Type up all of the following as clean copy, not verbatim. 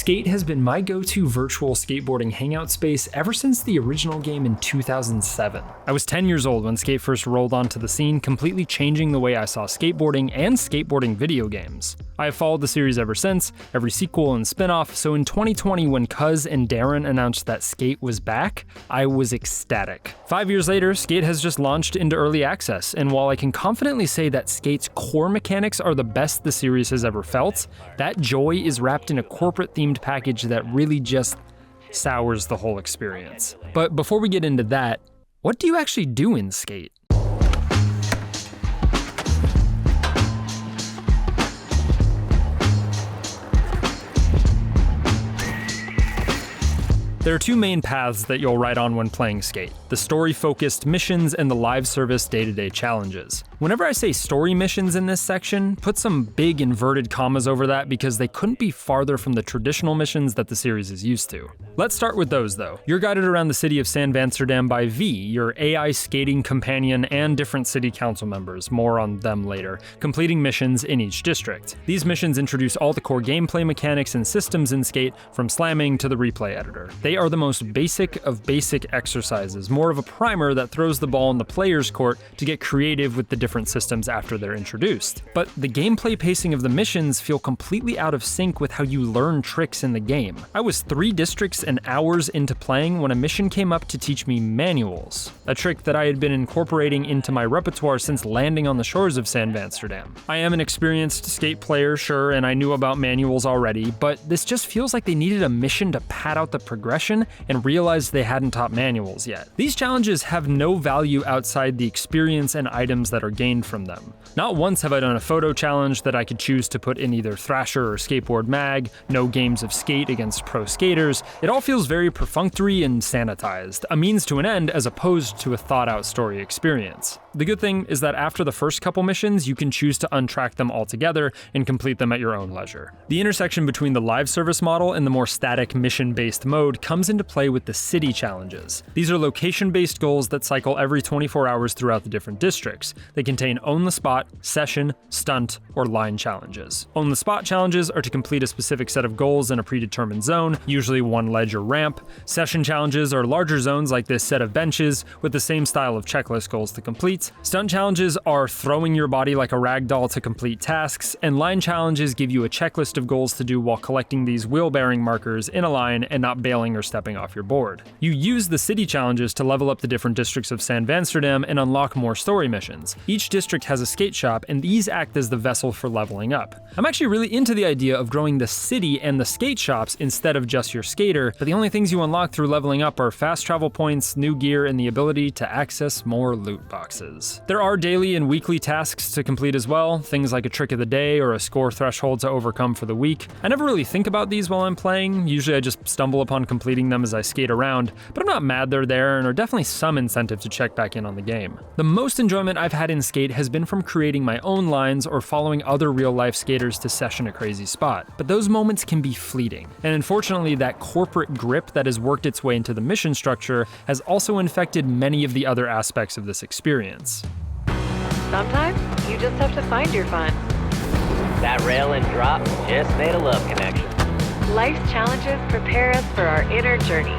Skate has been my go-to virtual skateboarding hangout space ever since the original game in 2007. I was 10 years old when Skate first rolled onto the scene, completely changing the way I saw skateboarding and skateboarding video games. I have followed the series ever since, every sequel and spin-off, so in 2020 when Cuz and Darren announced that Skate was back, I was ecstatic. 5 years later, Skate has just launched into early access, and while I can confidently say that Skate's core mechanics are the best the series has ever felt, that joy is wrapped in a corporate-themed package that really just sours the whole experience. But before we get into that, what do you actually do in Skate? There are two main paths that you'll ride on when playing Skate: the story-focused missions and the live service day-to-day challenges. Whenever I say story missions in this section, put some big inverted commas over that because they couldn't be farther from the traditional missions that the series is used to. Let's start with those though. You're guided around the city of San Vansterdam by V, your AI skating companion, and different city council members, more on them later, completing missions in each district. These missions introduce all the core gameplay mechanics and systems in Skate, from slamming to the replay editor. They are the most basic of basic exercises, more of a primer that throws the ball in the player's court to get creative with the different systems after they're introduced. But the gameplay pacing of the missions feel completely out of sync with how you learn tricks in the game. I was 3 districts and hours into playing when a mission came up to teach me manuals, a trick that I had been incorporating into my repertoire since landing on the shores of San Vansterdam. I am an experienced Skate player, sure, and I knew about manuals already, but this just feels like they needed a mission to pad out the progression and realized they hadn't taught manuals yet. These challenges have no value outside the experience and items that are gained from them. Not once have I done a photo challenge that I could choose to put in either Thrasher or Skateboard Mag, no games of Skate against pro skaters. It all feels very perfunctory and sanitized, a means to an end as opposed to a thought-out story experience. The good thing is that after the first couple missions, you can choose to untrack them altogether and complete them at your own leisure. The intersection between the live service model and the more static mission-based mode comes into play with the city challenges. These are location-based goals that cycle every 24 hours throughout the different districts. They contain Own the Spot, Session, Stunt, or Line challenges. Own the Spot challenges are to complete a specific set of goals in a predetermined zone, usually one ledge or ramp. Session challenges are larger zones like this set of benches with the same style of checklist goals to complete. Stunt challenges are throwing your body like a ragdoll to complete tasks, and line challenges give you a checklist of goals to do while collecting these wheel-bearing markers in a line and not bailing or stepping off your board. You use the city challenges to level up the different districts of San Vansterdam and unlock more story missions. Each district has a skate shop, and these act as the vessel for leveling up. I'm actually really into the idea of growing the city and the skate shops instead of just your skater, but the only things you unlock through leveling up are fast travel points, new gear, and the ability to access more loot boxes. There are daily and weekly tasks to complete as well, things like a trick of the day or a score threshold to overcome for the week. I never really think about these while I'm playing, usually I just stumble upon completing them as I skate around, but I'm not mad they're there and are definitely some incentive to check back in on the game. The most enjoyment I've had in Skate has been from creating my own lines or following other real-life skaters to session a crazy spot, but those moments can be fleeting, and unfortunately that corporate grip that has worked its way into the mission structure has also infected many of the other aspects of this experience. Sometimes you just have to find your fun. That rail and drop just made a love connection. Life's challenges prepare us for our inner journey.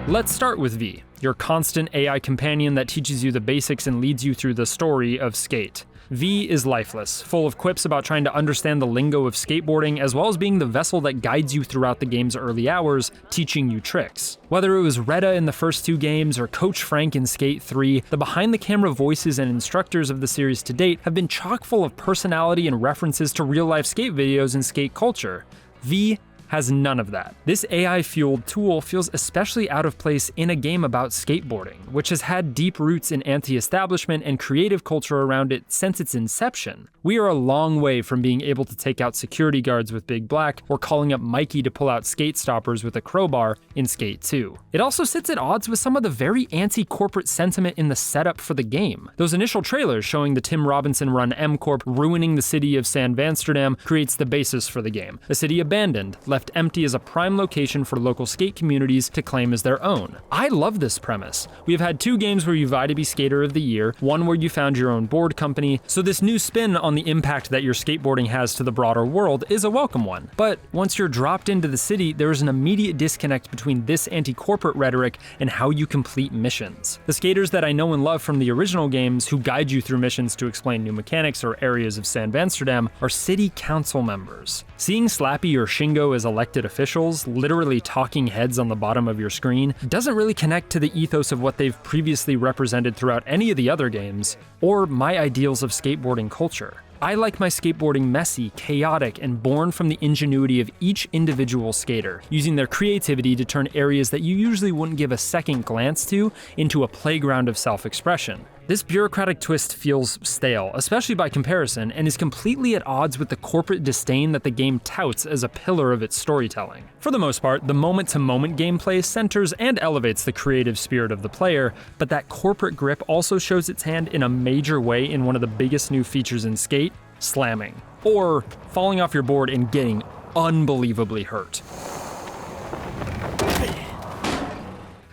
Let's start with V, your constant AI companion that teaches you the basics and leads you through the story of Skate. V is lifeless, full of quips about trying to understand the lingo of skateboarding, as well as being the vessel that guides you throughout the game's early hours, teaching you tricks. Whether it was Retta in the first 2 games or Coach Frank in Skate 3, the behind-the-camera voices and instructors of the series to date have been chock full of personality and references to real-life skate videos and skate culture. V has none of that. This AI-fueled tool feels especially out of place in a game about skateboarding, which has had deep roots in anti-establishment and creative culture around it since its inception. We are a long way from being able to take out security guards with Big Black or calling up Mikey to pull out skate stoppers with a crowbar in Skate 2. It also sits at odds with some of the very anti-corporate sentiment in the setup for the game. Those initial trailers showing the Tim Robinson-run M Corp ruining the city of San Vansterdam creates the basis for the game. A city abandoned, left left empty as a prime location for local skate communities to claim as their own. I love this premise. We have had 2 games where you vie to be Skater of the Year, one where you found your own board company, so this new spin on the impact that your skateboarding has to the broader world is a welcome one. But once you're dropped into the city, there is an immediate disconnect between this anti-corporate rhetoric and how you complete missions. The skaters that I know and love from the original games who guide you through missions to explain new mechanics or areas of San Vansterdam are city council members. Seeing Slappy or Shingo as elected officials, literally talking heads on the bottom of your screen, doesn't really connect to the ethos of what they've previously represented throughout any of the other games, or my ideals of skateboarding culture. I like my skateboarding messy, chaotic, and born from the ingenuity of each individual skater, using their creativity to turn areas that you usually wouldn't give a second glance to into a playground of self-expression. This bureaucratic twist feels stale, especially by comparison, and is completely at odds with the corporate disdain that the game touts as a pillar of its storytelling. For the most part, the moment-to-moment gameplay centers and elevates the creative spirit of the player, but that corporate grip also shows its hand in a major way in one of the biggest new features in Skate, slamming, or falling off your board and getting unbelievably hurt.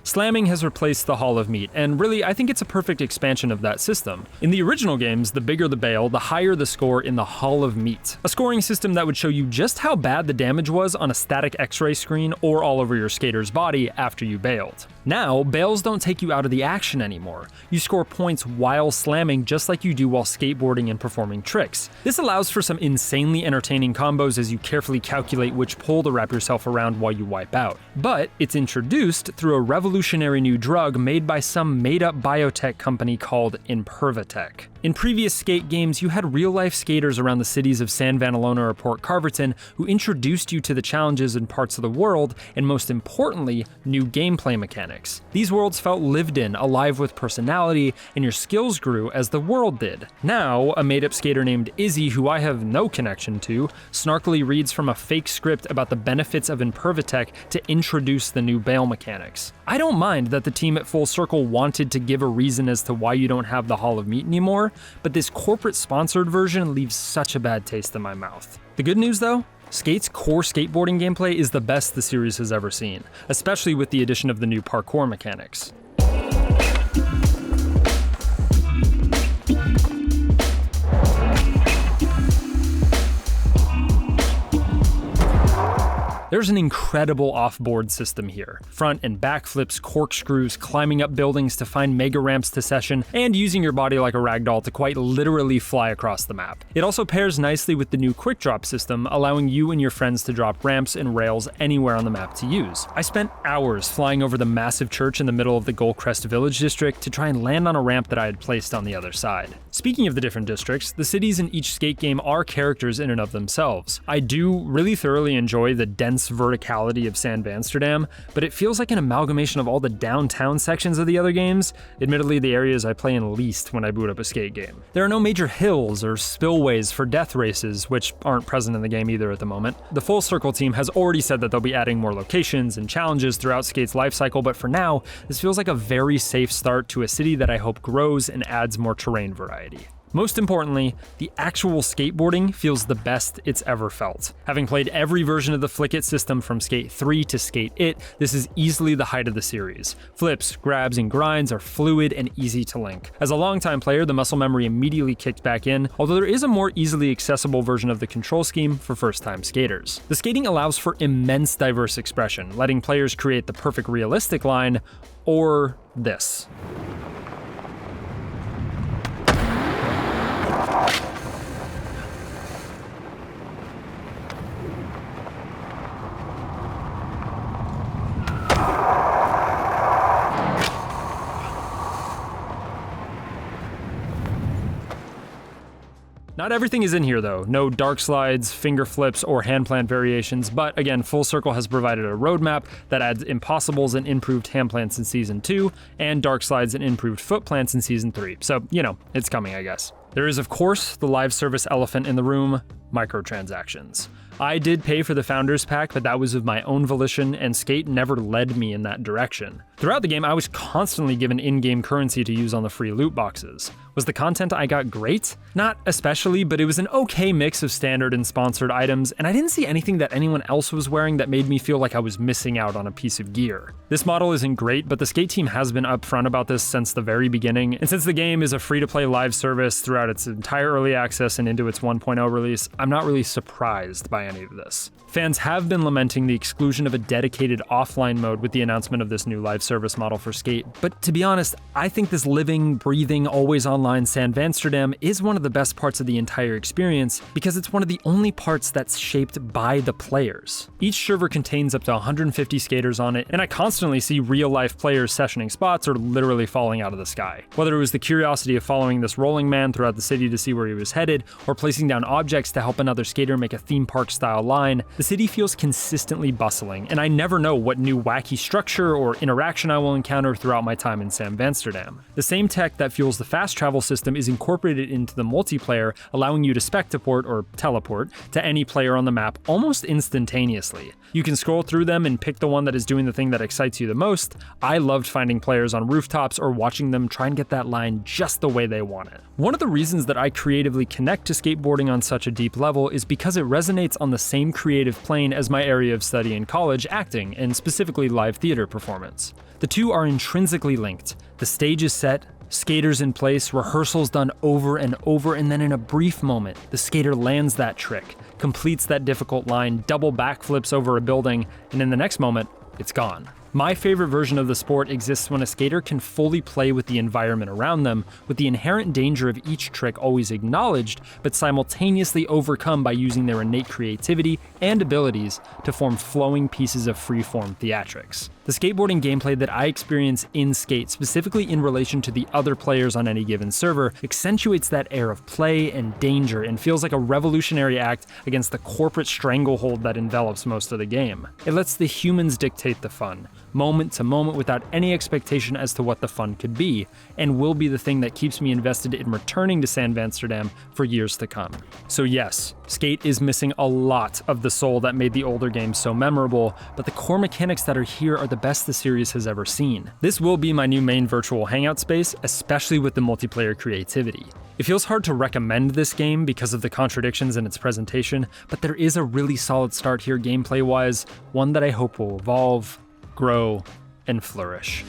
Slamming has replaced the Hall of Meat, and really, I think it's a perfect expansion of that system. In the original games, the bigger the bail, the higher the score in the Hall of Meat, a scoring system that would show you just how bad the damage was on a static X-ray screen or all over your skater's body after you bailed. Now, bails don't take you out of the action anymore. You score points while slamming just like you do while skateboarding and performing tricks. This allows for some insanely entertaining combos as you carefully calculate which pole to wrap yourself around while you wipe out. But it's introduced through a revolutionary new drug made by some made-up biotech company called Impervatech. In previous Skate games, you had real-life skaters around the cities of San Vanalona or Port Carverton who introduced you to the challenges in parts of the world, and most importantly, new gameplay mechanics. These worlds felt lived in, alive with personality, and your skills grew as the world did. Now, a made-up skater named Izzy, who I have no connection to, snarkily reads from a fake script about the benefits of Impervatech to introduce the new bail mechanics. I don't mind that the team at Full Circle wanted to give a reason as to why you don't have the Hall of Meat anymore, but this corporate-sponsored version leaves such a bad taste in my mouth. The good news though? Skate's core skateboarding gameplay is the best the series has ever seen, especially with the addition of the new parkour mechanics. There's an incredible off-board system here. Front and back flips, corkscrews, climbing up buildings to find mega ramps to session, and using your body like a ragdoll to quite literally fly across the map. It also pairs nicely with the new quick drop system, allowing you and your friends to drop ramps and rails anywhere on the map to use. I spent hours flying over the massive church in the middle of the Goldcrest Village district to try and land on a ramp that I had placed on the other side. Speaking of the different districts, the cities in each Skate game are characters in and of themselves. I do really thoroughly enjoy the dense verticality of San Vansterdam, but it feels like an amalgamation of all the downtown sections of the other games, admittedly the areas I play in least when I boot up a Skate game. There are no major hills or spillways for death races, which aren't present in the game either at the moment. The Full Circle team has already said that they'll be adding more locations and challenges throughout Skate's lifecycle, but for now, this feels like a very safe start to a city that I hope grows and adds more terrain variety. Most importantly, the actual skateboarding feels the best it's ever felt. Having played every version of the Flick-It system from Skate 3 to Skate It, this is easily the height of the series. Flips, grabs, and grinds are fluid and easy to link. As a longtime player, the muscle memory immediately kicked back in, although there is a more easily accessible version of the control scheme for first-time skaters. The skating allows for immense diverse expression, letting players create the perfect realistic line, or this. Not everything is in here though. No dark slides, finger flips, or hand plant variations, but again, Full Circle has provided a roadmap that adds impossibles and improved hand plants in Season 2, and dark slides and improved foot plants in Season 3. So, you know, it's coming, I guess. There is, of course, the live service elephant in the room, microtransactions. I did pay for the Founders Pack, but that was of my own volition, and Skate never led me in that direction. Throughout the game, I was constantly given in-game currency to use on the free loot boxes. Was the content I got great? Not especially, but it was an okay mix of standard and sponsored items, and I didn't see anything that anyone else was wearing that made me feel like I was missing out on a piece of gear. This model isn't great, but the Skate team has been upfront about this since the very beginning, and since the game is a free-to-play live service throughout its entire early access and into its 1.0 release, I'm not really surprised by any of this. Fans have been lamenting the exclusion of a dedicated offline mode with the announcement of this new live service model for Skate, but to be honest, I think this living, breathing, always online Sandvansterdam is one of the best parts of the entire experience because it's one of the only parts that's shaped by the players. Each server contains up to 150 skaters on it, and I constantly see real-life players sessioning spots or literally falling out of the sky. Whether it was the curiosity of following this rolling man throughout the city to see where he was headed, or placing down objects to help another skater make a theme park-style line, the city feels consistently bustling, and I never know what new wacky structure or interaction I will encounter throughout my time in Sandvansterdam. The same tech that fuels the fast travel system is incorporated into the multiplayer, allowing you to spectaport or teleport to any player on the map almost instantaneously. You can scroll through them and pick the one that is doing the thing that excites you the most. I loved finding players on rooftops or watching them try and get that line just the way they want it. One of the reasons that I creatively connect to skateboarding on such a deep level is because it resonates on the same creative plane as my area of study in college, acting, and specifically live theater performance. The two are intrinsically linked. The stage is set, skaters in place, rehearsals done over and over, and then in a brief moment, the skater lands that trick, completes that difficult line, double backflips over a building, and in the next moment, it's gone. My favorite version of the sport exists when a skater can fully play with the environment around them, with the inherent danger of each trick always acknowledged, but simultaneously overcome by using their innate creativity and abilities to form flowing pieces of freeform theatrics. The skateboarding gameplay that I experience in Skate, specifically in relation to the other players on any given server, accentuates that air of play and danger and feels like a revolutionary act against the corporate stranglehold that envelops most of the game. It lets the humans dictate the fun, moment to moment without any expectation as to what the fun could be, and will be the thing that keeps me invested in returning to Sandvansterdam for years to come. So yes, Skate is missing a lot of the soul that made the older games so memorable, but the core mechanics that are here are the best the series has ever seen. This will be my new main virtual hangout space, especially with the multiplayer creativity. It feels hard to recommend this game because of the contradictions in its presentation, but there is a really solid start here gameplay-wise, one that I hope will evolve, grow, and flourish.